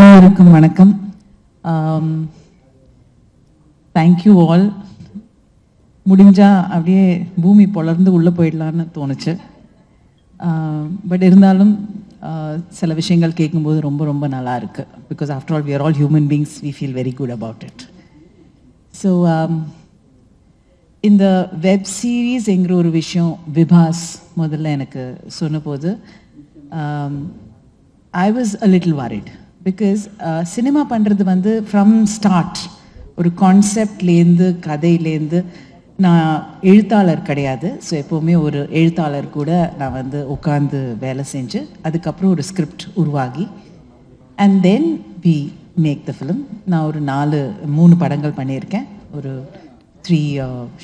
அனைவருக்கும் வணக்கம். Thank you all. முடிஞ்சா அப்படியே பூமி பொளர்ந்து உள்ளே போயிடலான்னு தோணுச்சு. பட் இருந்தாலும் சில விஷயங்கள் கேட்கும்போது ரொம்ப ரொம்ப நல்லா இருக்கு. Because after all we are all human beings, we feel very good about it. So இந்த வெப் சீரீஸ்ங்கிற ஒரு விஷயம் விபாஸ் முதல்ல எனக்கு சொன்னபோது I was a little worried. Because cinema பண்ணுறது வந்து ஃப்ரம் ஸ்டார்ட் ஒரு கான்செப்ட்லேருந்து கதையிலேருந்து, நான் எழுத்தாளர் கிடையாது. ஸோ எப்போவுமே ஒரு எழுத்தாளர் கூட நான் வந்து உட்காந்து வேலை செஞ்சு அதுக்கப்புறம் ஒரு ஸ்கிரிப்ட் உருவாகி and then we make the film. நான் ஒரு 3 படங்கள் பண்ணியிருக்கேன், ஒரு 3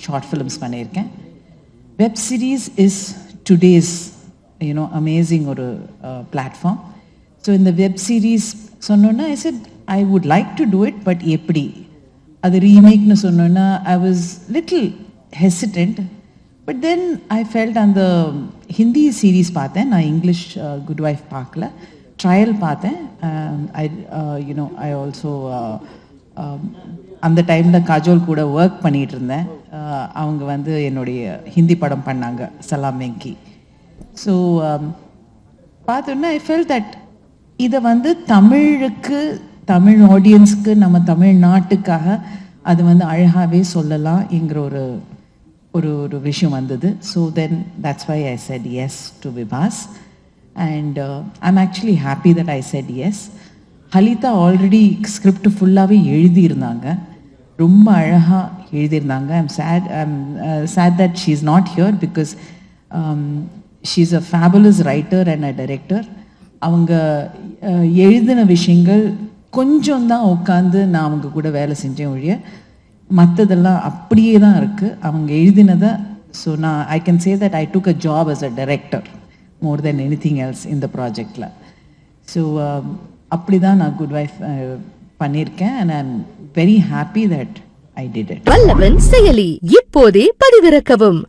ஷார்ட் ஃபிலிம்ஸ் பண்ணியிருக்கேன். Web series is today's amazing ஒரு பிளாட்ஃபார்ம். ஸோ இந்த வெப் சீரீஸ் சொன்னோன்னா I said I would like to do it, but எப்படி அது ரீமேக்னு சொன்னோன்னா I was little hesitant. But then I felt அந்த ஹிந்தி சீரீஸ் பார்த்தேன், நான் இங்கிலீஷ் குட் வைஃப் பார்க்கல, ட்ரையல் பார்த்தேன். ஐ ஆல்சோ அந்த டைமில் காஜோல் கூட ஒர்க் பண்ணிகிட்டு இருந்தேன். அவங்க வந்து என்னுடைய ஹிந்தி படம் பண்ணாங்க, சலாம் வெங்கி. ஸோ பார்த்தோன்னா ஐ ஃபெல்ட் தட் இதை வந்து தமிழுக்கு, தமிழ் ஆடியன்ஸ்க்கு, நம்ம தமிழ்நாட்டுக்காக அது வந்து அழகாகவே சொல்லலாம் என்கிற ஒரு ஒரு ஒரு விஷயம் வந்தது. So then that's why I said yes to Vibas. And I'm actually happy that I said yes. Halitha already script ஃபுல்லாகவே எழுதியிருந்தாங்க, ரொம்ப அழகாக எழுதியிருந்தாங்க. I'm sad that she is not here because she is a fabulous writer and a director. அவங்க எழுதின விஷயங்கள் கொஞ்சம் தான் உட்காந்து நான் அவங்க கூட வேலை செஞ்சேன் ஒழிய மற்றதெல்லாம் அப்படியே தான் இருக்குது அவங்க எழுதினதை. ஸோ நான் I can say that I took a job as a director more than anything else இந்த ப்ராஜெக்டில். ஸோ அப்படி தான் நான் குட் வைஃப் பண்ணியிருக்கேன். And I am very happy that I did it. Vallavan செயலி இப்போதே பதிவிறக்கவும்.